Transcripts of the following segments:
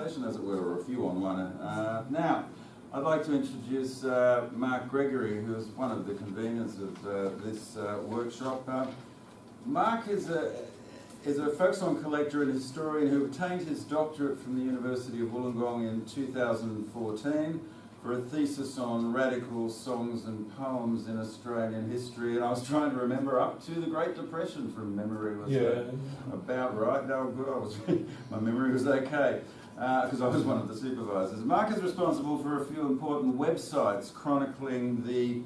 As it were, or a few on one. Now, I'd like to introduce Mark Gregory, who is one of the conveners of this workshop. Mark is a folk song collector and historian who obtained his doctorate from the University of Wollongong in 2014 for a thesis on radical songs and poems in Australian history. And I was trying to remember up to the Great Depression from memory. Was about right? No, good. My memory was okay. Because I was one of the supervisors. Mark is responsible for a few important websites chronicling the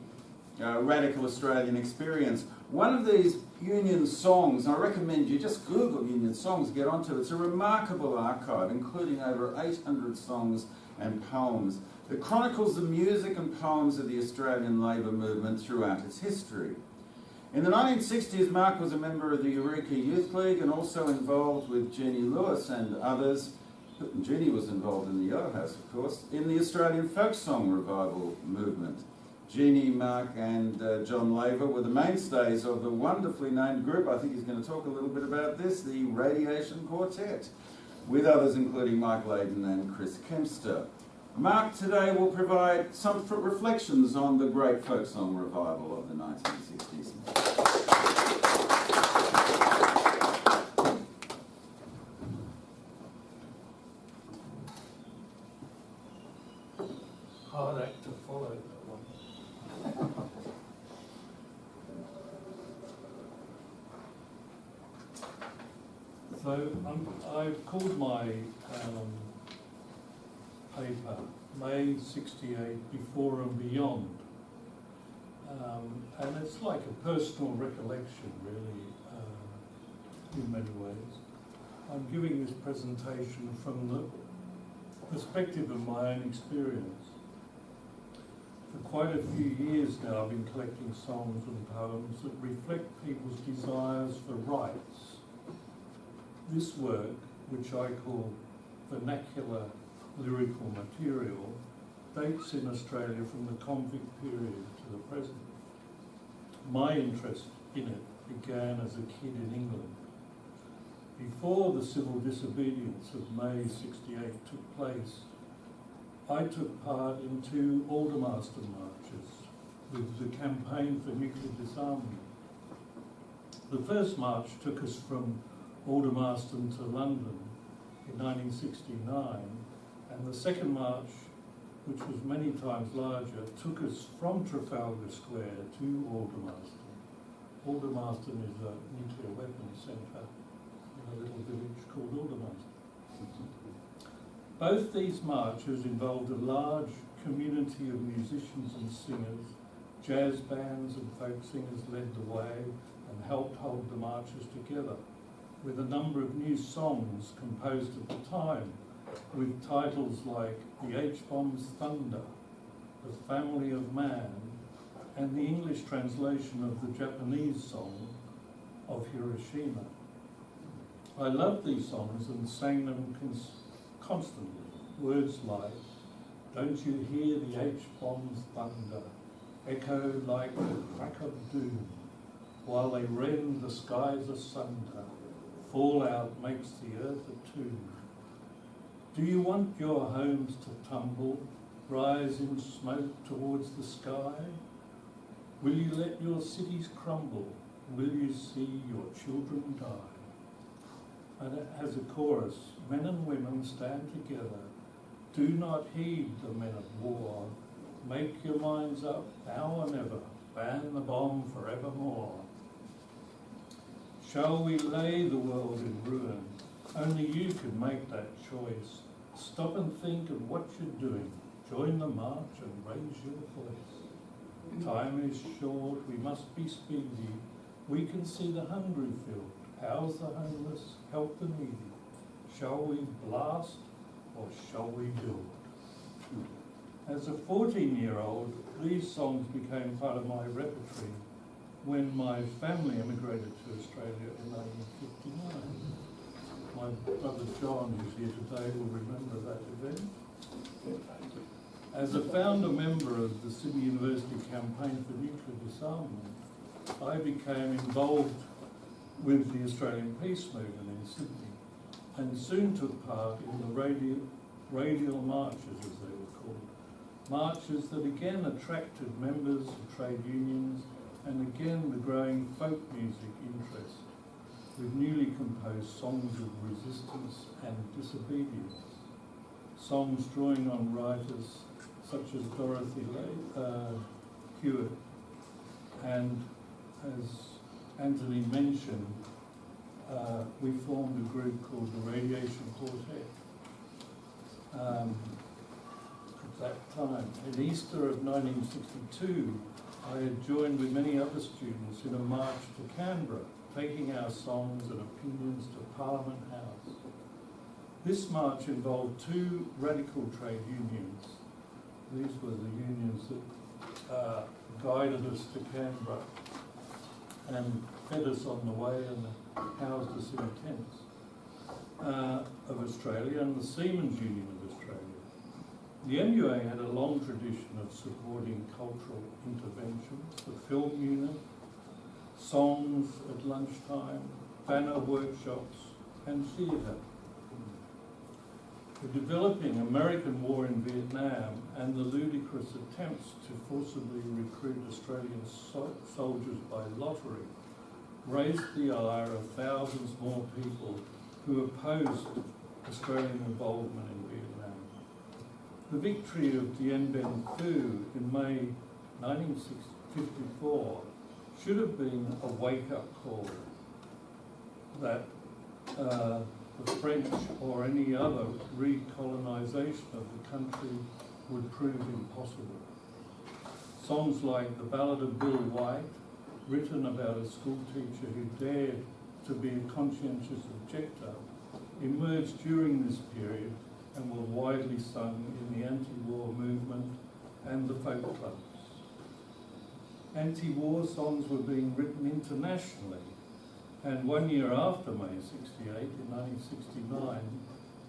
radical Australian experience. One of these Union songs, and I recommend you just Google Union songs, get onto it. It's a remarkable archive, including over 800 songs and poems that chronicles the music and poems of the Australian labour movement throughout its history. In the 1960s, Mark was a member of the Eureka Youth League and also involved with Jeannie Lewis and others. Jeannie was involved in the Yellow House, of course, in the Australian folk song revival movement. Jeannie, Mark and John Laver were the mainstays of the wonderfully named group. I think he's going to talk a little bit about this, the Radiation Quartet, with others including Mike Layden and Chris Kempster. Mark today will provide some reflections on the great folk song revival of the 1960s. Hard act to follow, that one. So I've called my paper May 68 Before and Beyond, and it's like a personal recollection really, in many ways. I'm giving this presentation from the perspective of my own experience. For quite a few years now I've been collecting songs and poems that reflect people's desires for rights. This work, which I call vernacular lyrical material, dates in Australia from the convict period to the present. My interest in it began as a kid in England. Before the civil disobedience of May 68 took place, I took part in 2 Aldermaston marches with the Campaign for Nuclear Disarmament. The first march took us from Aldermaston to London in 1969, and the second march, which was many times larger, took us from Trafalgar Square to Aldermaston. Aldermaston is a nuclear weapons centre in a little village called Aldermaston. Both these marches involved a large community of musicians and singers. Jazz bands and folk singers led the way and helped hold the marches together, with a number of new songs composed at the time, with titles like The H-Bomb's Thunder, The Family of Man, and the English translation of the Japanese song of Hiroshima. I loved these songs and sang them constantly. Words like, don't you hear the H-bomb's thunder, echo like the crack of doom, while they rend the skies asunder, fallout makes the earth a tomb. Do you want your homes to tumble, rise in smoke towards the sky? Will you let your cities crumble? Will you see your children die? And it has a chorus, men and women stand together. Do not heed the men of war. Make your minds up now or never. Ban the bomb forevermore. Shall we lay the world in ruin? Only you can make that choice. Stop and think of what you're doing. Join the march and raise your voice. Time is short, we must be speedy. We can see the hungry filled. House the homeless, help the needy. Shall we blast or shall we build? As a 14-year-old, these songs became part of my repertory when my family emigrated to Australia in 1959. My brother John, who's here today, will remember that event. As a founder member of the Sydney University Campaign for Nuclear Disarmament, I became involved with the Australian Peace Movement in Sydney and soon took part in the radial marches as they were called. Marches that again attracted members of trade unions and again the growing folk music interest, with newly composed songs of resistance and disobedience. Songs drawing on writers such as Dorothy Hewitt, and as Anthony mentioned, we formed a group called the Radiation Quartet at that time. In Easter of 1962, I had joined with many other students in a march to Canberra, taking our songs and opinions to Parliament House. This march involved two radical trade unions. These were the unions that guided us to Canberra and fed us on the way and housed us in tents, of Australia, and the Seamen's Union of Australia. The MUA had a long tradition of supporting cultural interventions, the film unit, songs at lunchtime, banner workshops, and theatre. The developing American war in Vietnam and the ludicrous attempts to forcibly recruit Australian soldiers by lottery raised the ire of thousands more people who opposed Australian involvement in Vietnam. The victory of Dien Bien Phu in May 1954 should have been a wake-up call that the French or any other recolonisation of the country would prove impossible. Songs like The Ballad of Bill White, written about a school teacher who dared to be a conscientious objector, emerged during this period and were widely sung in the anti-war movement and the folk clubs. Anti-war songs were being written internationally, and 1 year after May 68, in 1969,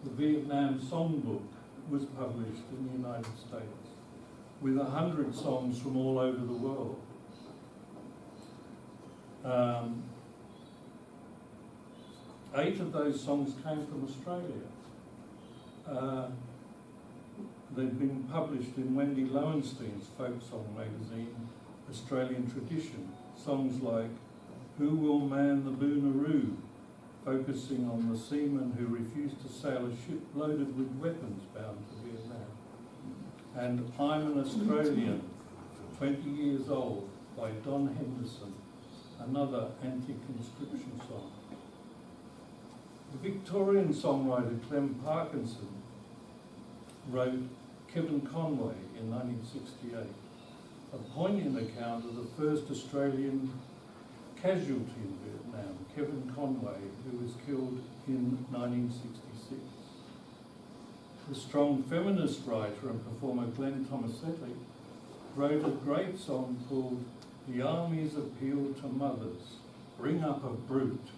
the Vietnam Songbook was published in the United States, with 100 songs from all over the world. 8 of those songs came from Australia. They've been published in Wendy Lowenstein's folk song magazine, Australian Tradition. Songs like Who Will Man the Boonaroo, focusing on the seamen who refused to sail a ship loaded with weapons bound to Vietnam. And I'm an Australian, 20 years old, by Don Henderson, another anti-conscription song. The Victorian songwriter Clem Parkinson wrote Kevin Conway in 1968, a poignant account of the first Australian casualty in Vietnam, Kevin Conway, who was killed in 1966. The strong feminist writer and performer Glenn Tomasetti wrote a great song called The Army's Appeal to Mothers, Bring Up a Brute.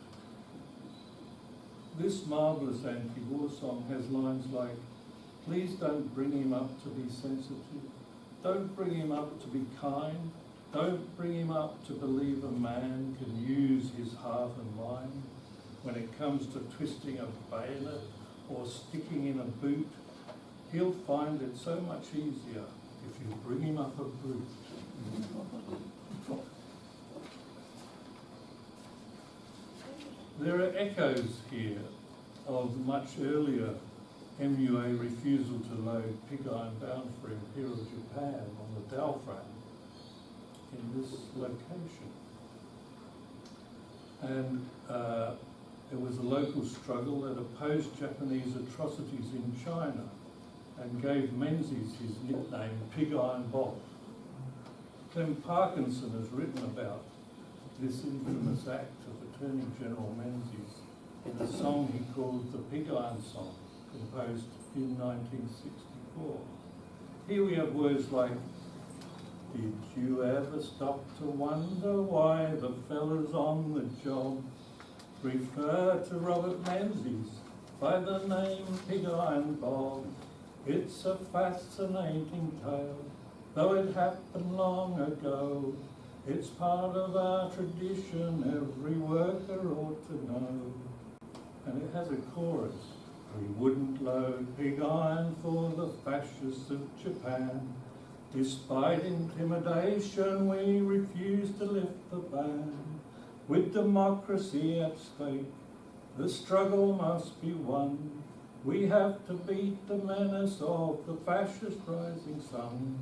This marvellous anti-war song has lines like, please don't bring him up to be sensitive, don't bring him up to be kind, don't bring him up to believe a man can use his heart and mind. When it comes to twisting a bayonet or sticking in a boot, he'll find it so much easier if you bring him up a brute. There are echoes here of the much earlier MUA refusal to load pig iron bound for Imperial Japan on the Dalfram in this location. And it was a local struggle that opposed Japanese atrocities in China and gave Menzies his nickname Pig Iron Bob. Clem Parkinson has written about this infamous act of Attorney General Menzies in a song he called the Pig Iron Song, composed in 1964. Here we have words like, did you ever stop to wonder why the fellas on the job refer to Robert Menzies by the name Pig Iron Bob? It's a fascinating tale, though it happened long ago. It's part of our tradition, every worker ought to know. And it has a chorus. We wouldn't load pig iron for the fascists of Japan. Despite intimidation, we refused to lift the ban. With democracy at stake, the struggle must be won. We have to beat the menace of the fascist rising sun.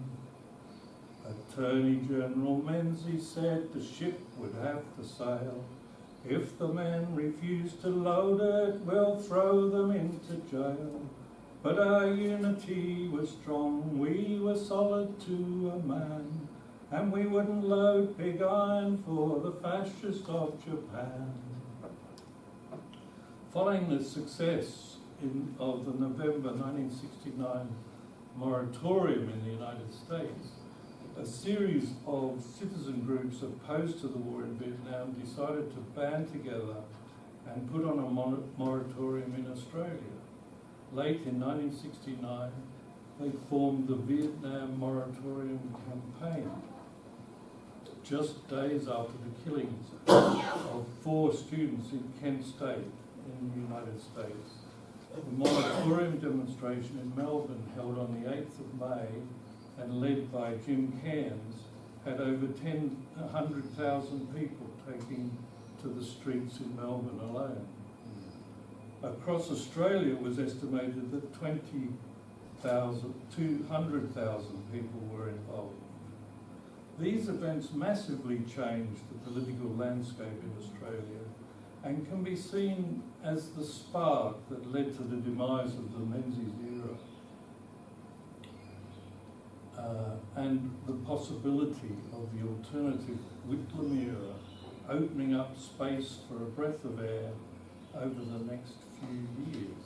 Attorney General Menzies said the ship would have to sail. If the men refuse to load it, we'll throw them into jail. But our unity was strong, we were solid to a man, and we wouldn't load pig iron for the fascists of Japan. Following the success of the November 1969 moratorium in the United States, a series of citizen groups opposed to the war in Vietnam decided to band together and put on a moratorium in Australia. Late in 1969, they formed the Vietnam Moratorium Campaign, just days after the killings of 4 students in Kent State in the United States. The moratorium demonstration in Melbourne, held on the 8th of May and led by Jim Cairns, had over 100,000 people taking to the streets in Melbourne alone. Across Australia, it was estimated that 200,000 people were involved. These events massively changed the political landscape in Australia and can be seen as the spark that led to the demise of the Menzies era and the possibility of the alternative Whitlam era opening up space for a breath of air over the next few years.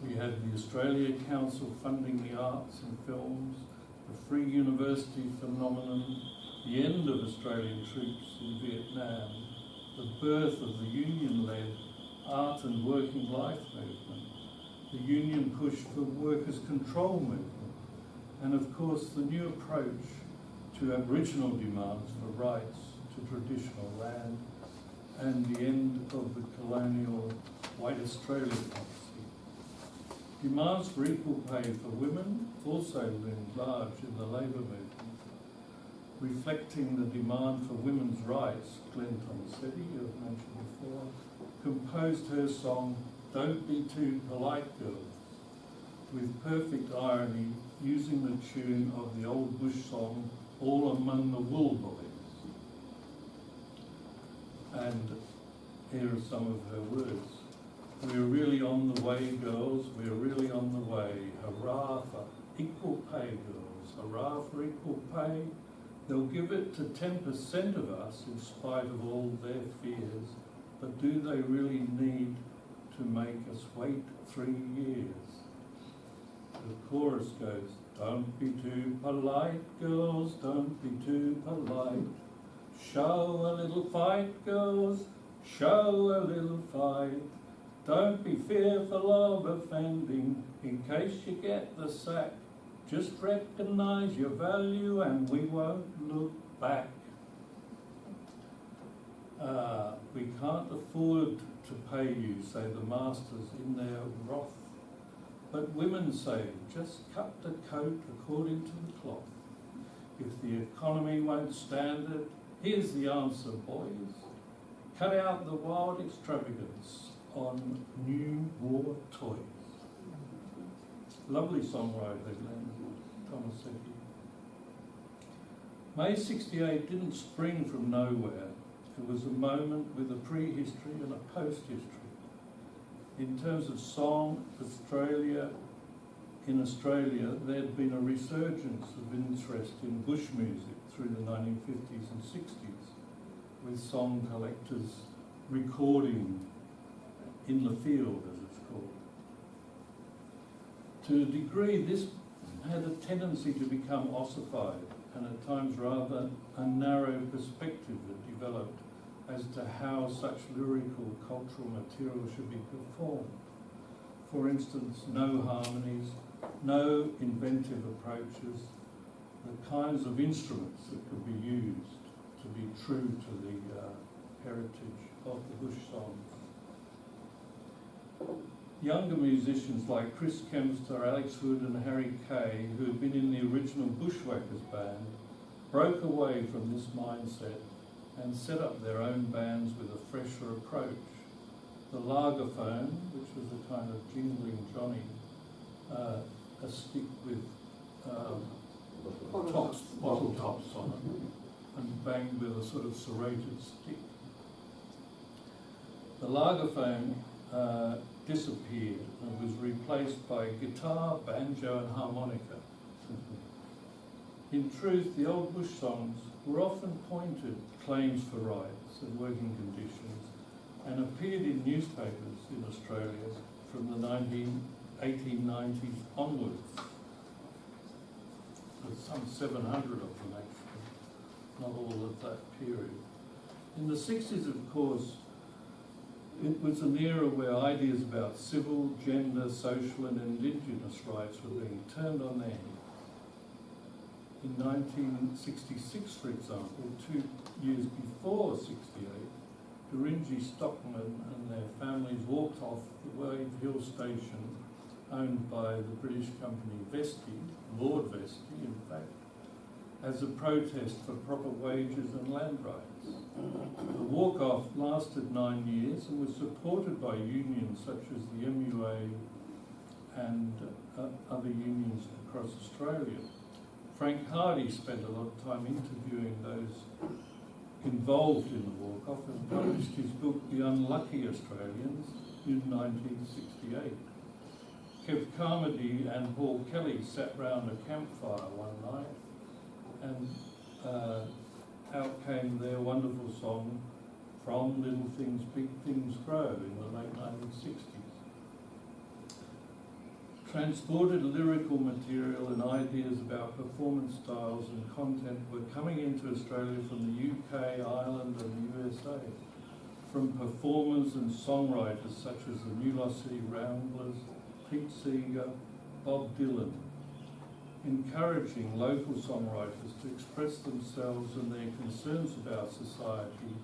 We had the Australia Council funding the arts and films, the free university phenomenon, the end of Australian troops in Vietnam, the birth of the union-led art and working life movement, the union push for workers' control movement, and of course the new approach to Aboriginal demands for rights to traditional land, and the end of the colonial white Australia policy. Demands for equal pay for women also loomed large in the labour movement. Reflecting the demand for women's rights, Glenn Tomasetti, who I've mentioned before, composed her song, Don't Be Too Polite Girls, with perfect irony, using the tune of the old bush song, All Among the Wool Boys. And here are some of her words. We're really on the way, girls, we're really on the way. Hurrah for equal pay, girls, hurrah for equal pay. They'll give it to 10% of us in spite of all their fears, but do they really need to make us wait 3 years? The chorus goes, don't be too polite, girls, don't be too polite. Show a little fight, girls, show a little fight. Don't be fearful of offending in case you get the sack. Just recognise your value and we won't look back. We can't afford to pay you, say the masters in their wrath. But women say, just cut the coat according to the cloth. If the economy won't stand it, here's the answer, boys. Cut out the wild extravagance on new war toys. Lovely songwriter, Glenn Tomasetti. May 68 didn't spring from nowhere. It was a moment with a prehistory and a post-history. In terms of song, in Australia, there had been a resurgence of interest in bush music through the 1950s and 60s, with song collectors recording in the field, as it's called. To a degree, this had a tendency to become ossified, and at times rather a narrow perspective had developed as to how such lyrical cultural material should be performed. For instance, no harmonies, no inventive approaches, the kinds of instruments that could be used to be true to the heritage of the bush songs. Younger musicians like Chris Kempster, Alex Hood and Harry Kay, who had been in the original Bushwhackers band, broke away from this mindset and set up their own bands with a fresher approach. The Lagerphone, which was a kind of jingling Johnny, a stick with bottle tops on it, and banged with a sort of serrated stick. The Lagerphone disappeared and was replaced by guitar, banjo and harmonica. In truth, the old bush songs were often pointed claims for rights and working conditions and appeared in newspapers in Australia from the 1890s onwards. There's some 700 of them actually, not all of that period. In the 60s, of course, it was an era where ideas about civil, gender, social and indigenous rights were being turned on their head. In 1966, for example, 2 years before 68, Gurindji Stockman and their families walked off the Wave Hill station owned by the British company Vesty, Lord Vesty in fact, as a protest for proper wages and land rights. The walk-off lasted 9 years and was supported by unions such as the MUA and other unions across Australia. Frank Hardy spent a lot of time interviewing those involved in the walk-off and published his book The Unlucky Australians in 1968. Kev Carmody and Paul Kelly sat round a campfire one night and out came their wonderful song, From Little Things Big Things Grow, in the late 1960s. Transported lyrical material and ideas about performance styles and content were coming into Australia from the UK, Ireland and the USA, from performers and songwriters such as the New Lost City Ramblers, Pete Seeger, Bob Dylan, encouraging local songwriters to express themselves and their concerns about society,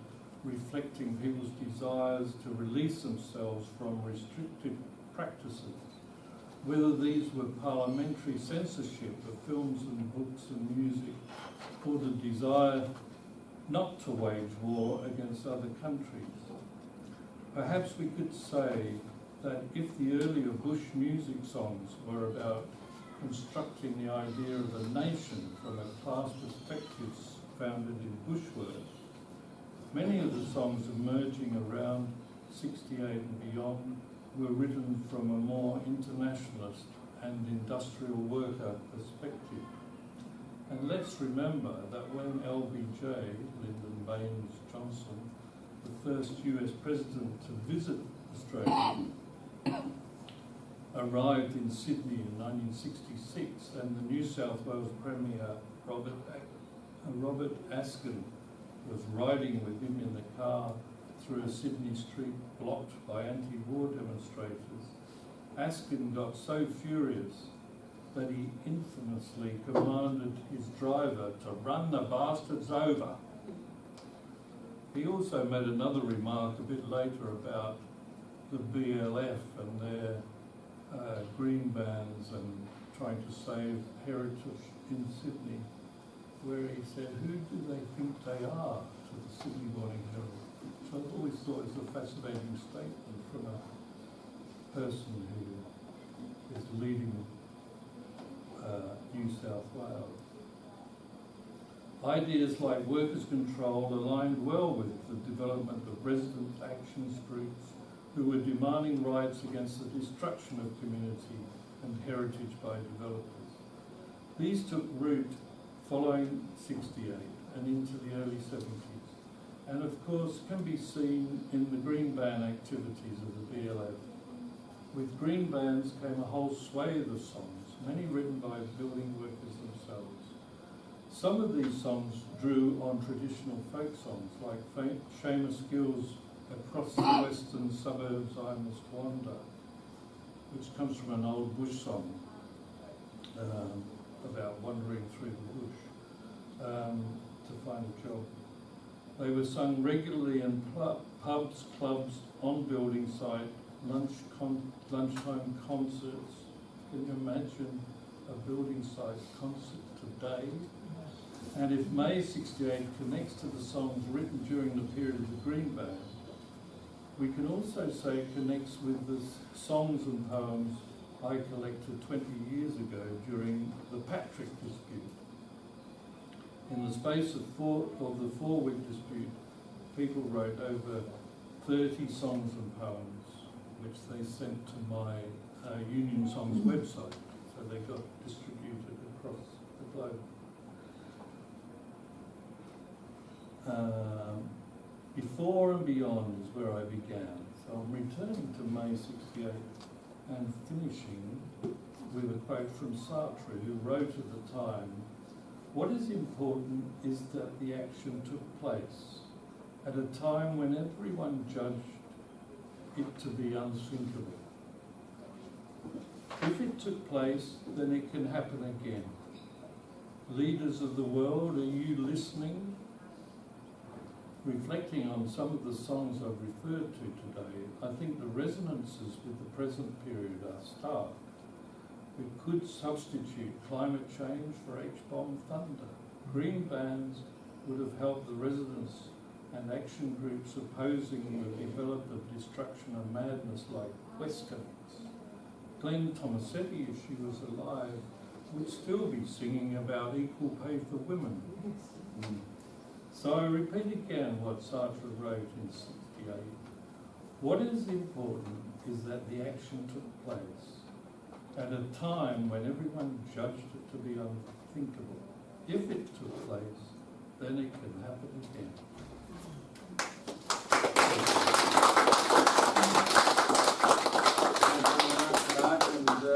reflecting people's desires to release themselves from restrictive practices, whether these were parliamentary censorship of films and books and music, or the desire not to wage war against other countries. Perhaps we could say that if the earlier bush music songs were about constructing the idea of a nation from a class perspective founded in bushwork, many of the songs emerging around 68 and beyond were written from a more internationalist and industrial worker perspective. And let's remember that when LBJ, Lyndon Baines Johnson, the first US president to visit Australia, arrived in Sydney in 1966, and the New South Wales Premier Robert Askin was riding with him in the car through a Sydney street blocked by anti-war demonstrators. Askin got so furious that he infamously commanded his driver to run the bastards over. He also made another remark a bit later about the BLF and their green bands and trying to save heritage in Sydney, where he said, "Who do they think they are?" to the Sydney Morning Herald. So I've always thought it was a fascinating statement from a person who is leading New South Wales. Ideas like workers' control aligned well with the development of resident actions groups who were demanding rights against the destruction of community and heritage by developers. These took root following 68 and into the early 70s, and of course can be seen in the green band activities of the BLF. With green bands came a whole swathe of songs, many written by building workers themselves. Some of these songs drew on traditional folk songs like Seamus Gill's Across the Western Suburbs I Must Wander, which comes from an old bush song about wandering through the bush to find a job. They were sung regularly in pubs, clubs, on building sites, lunchtime concerts. Can you imagine a building-sized concert today? And if May 68 connects to the songs written during the period of the Green Band, we can also say it connects with the songs and poems I collected 20 years ago during the Patrick dispute. In the space of the 4-week dispute, people wrote over 30 songs and poems, which they sent to my Union Songs website, so they got distributed across the globe. Before and beyond is where I began, so I'm returning to May 68 and finishing with a quote from Sartre, who wrote at the time, "What is important is that the action took place at a time when everyone judged it to be unthinkable. If it took place, then it can happen again. Leaders of the world, are you listening?" Reflecting on some of the songs I've referred to today, I think the resonances with the present period are stark. We could substitute climate change for H-bomb thunder. Green bands would have helped the residents and action groups opposing the development of destruction and madness like Westerns. Glenn Tomasetti, if she was alive, would still be singing about equal pay for women. So I repeat again what Sartre wrote in 68. What is important is that the action took place at a time when everyone judged it to be unthinkable. If it took place, then it can happen again.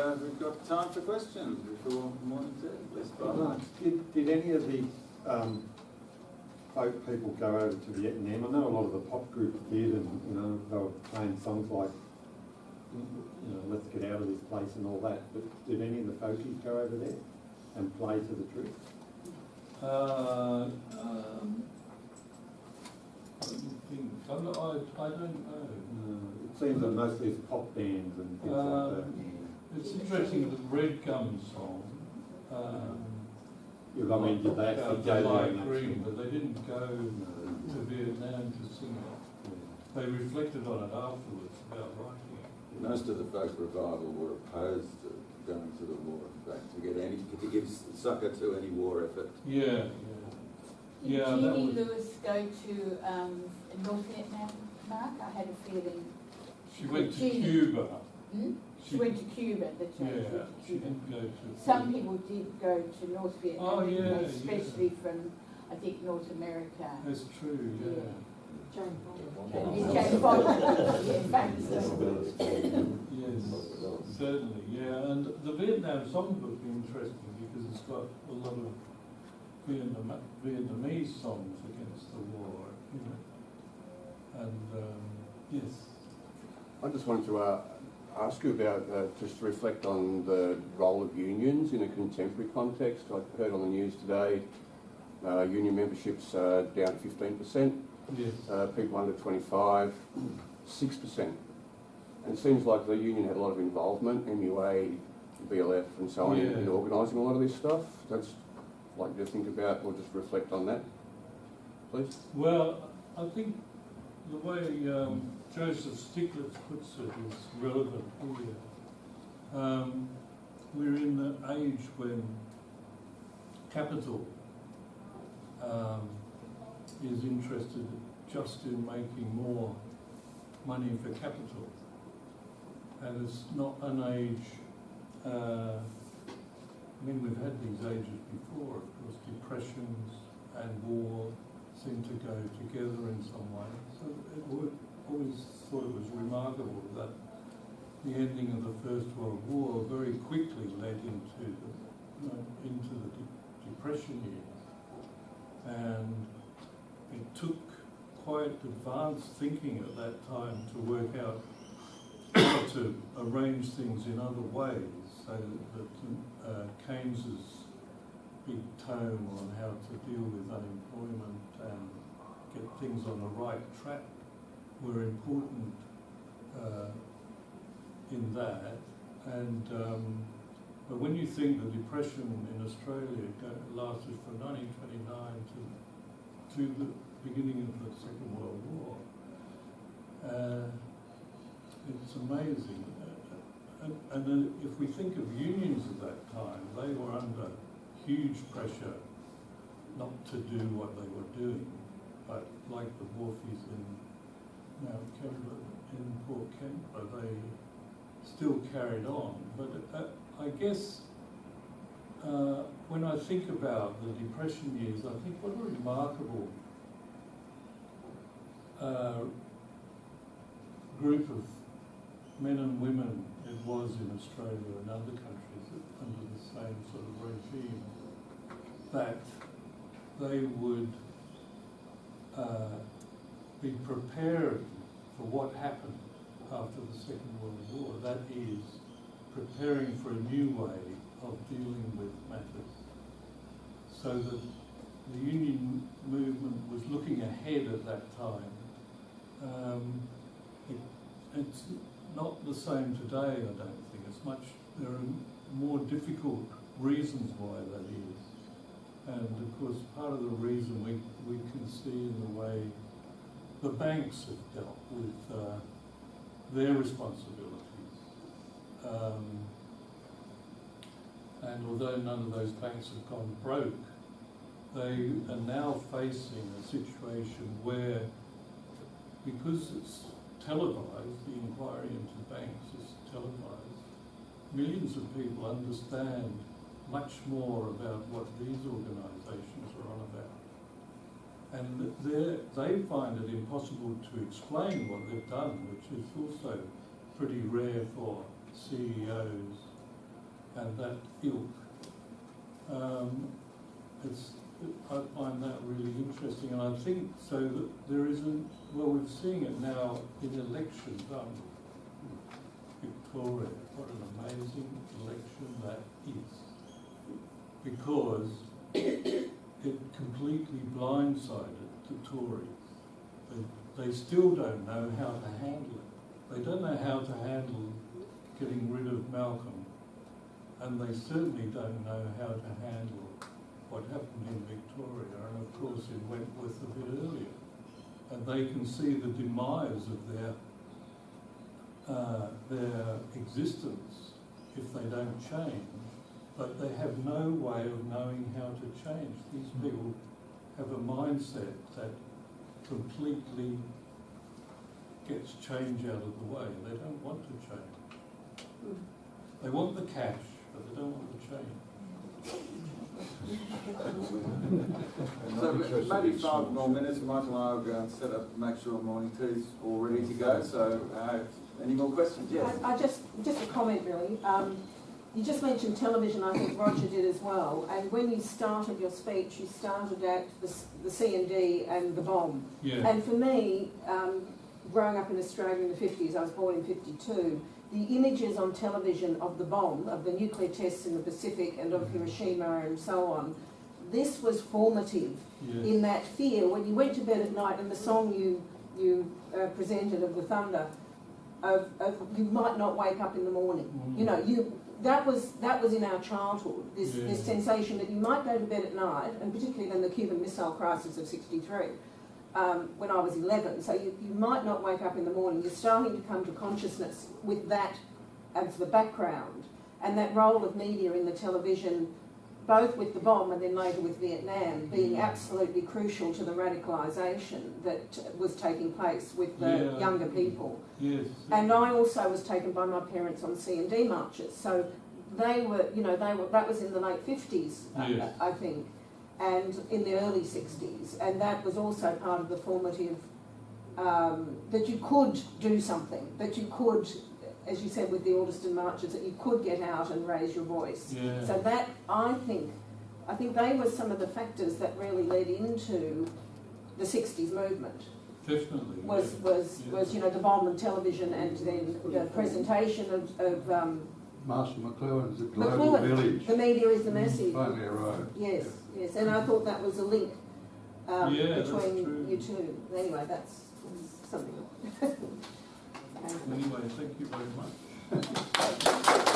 And we've got time for questions before morning tea. Please, Bob. Did any of the folk people go over to Vietnam? I know a lot of the pop groups did, and they were playing songs like, "Let's get out of this place" and all that. But did any of the folkies go over there and play to the truth? I don't know. It seems that mostly it's pop bands and things like that. It's interesting that Red Gum song. I mean, did they actually go there Light and Green, but they didn't go to Vietnam to sing it. They reflected on it afterwards about writing it. Most of the folk revival were opposed to going to the war, in fact, to give succour to any war effort. Yeah. Did Jeannie Lewis go to North Vietnam, Mark? I had a feeling. She went to Cuba. She went to Cuba, the church. Yeah, she didn't go to... Some people did go to North Vietnam, especially yeah. from, I think, North America. That's true, yeah. Jane Fonda. Yes, certainly, yeah. And the Vietnam songbook is interesting because it's got a lot of Vietnamese songs against the war, And, yes. I just wanted to ask you about, just to reflect on the role of unions in a contemporary context. I heard on the news today, union memberships down 15%. Yes. People under 25, 6%. And it seems like the union had a lot of involvement, MUA, BLF and so on, in organising a lot of this stuff. That's like to think about or just reflect on that, please. Well, I think the way Joseph Stiglitz puts it is relevant here. We're in the age when capital is interested just in making more money for capital. And it's not an age, we've had these ages before, of course. Depressions and war seem to go together in some way. So always thought it was remarkable that the ending of the First World War very quickly led into the Depression years. And it took quite advanced thinking at that time to work out how to arrange things in other ways, so that Keynes's big tome on how to deal with unemployment and get things on the right track were important in that, and but when you think the depression in Australia lasted from 1929 to the beginning of the Second World War, it's amazing. And if we think of unions at that time, they were under huge pressure not to do what they were doing, but like the wharfies in Mount Kembla, in Port Kembla, they still carried on. But I guess when I think about the Depression years, I think what a remarkable group of men and women it was in Australia and other countries under the same sort of regime, that they would be prepared for what happened after the Second World War. That is, preparing for a new way of dealing with matters. So that the union movement was looking ahead at that time. It's not the same today, I don't think. There are more difficult reasons why that is. And of course, part of the reason we can see in the way the banks have dealt with their responsibilities. And although none of those banks have gone broke, they are now facing a situation where, because it's televised, the inquiry into banks is televised, millions of people understand much more about what these organisations are on about. And they find it impossible to explain what they've done, which is also pretty rare for CEOs and that ilk. I find that really interesting, and I think so that there isn't, well, we're seeing it now in elections, aren't we? Victoria, what an amazing election that is. Because it completely blindsided the Tories. They still don't know how to handle it. They don't know how to handle getting rid of Malcolm, and they certainly don't know how to handle what happened in Victoria, and of course in Wentworth a bit earlier. And they can see the demise of their existence if they don't change, but they have no way of knowing how to change. These people have a mindset that completely gets change out of the way. They don't want to change. They want the cash, but they don't want the change. So maybe 5 more minutes, Michael and I will go and set up, make sure morning tea's all ready to go. So any more questions? Yes. I just a comment really. You just mentioned television, I think Roger did as well, and when you started your speech, you started at the C&D and the bomb. Yeah. And for me, growing up in Australia in the 50s, I was born in 52, the images on television of the bomb, of the nuclear tests in the Pacific and of Hiroshima and so on, this was formative. Yes. In that fear. When you went to bed at night, and the song you presented of the thunder, of you might not wake up in the morning. You know, that was in our childhood, this sensation that you might go to bed at night, and particularly then the Cuban Missile Crisis of '63, when I was 11, so you might not wake up in the morning. You're starting to come to consciousness with that as the background, and that role of media in the television, both with the bomb and then later with Vietnam, being absolutely crucial to the radicalisation that was taking place with the younger people. Yes. And I also was taken by my parents on C&D marches, so they were, that was in the late 50s, Yes. I think, and in the early 60s, and that was also part of the formative, that you could do something, that you could, as you said with the Alderston marches, that you could get out and raise your voice. Yeah. So that, I think they were some of the factors that really led into the 60s movement. Definitely. Was the bomb and television, and then the presentation of Marshall McLuhan's The Global Village. The media is the message. Finally arrived. Yes, yes, and I thought that was a link between true. you two. Anyway, that's something. Anyway, thank you very much. Thank you.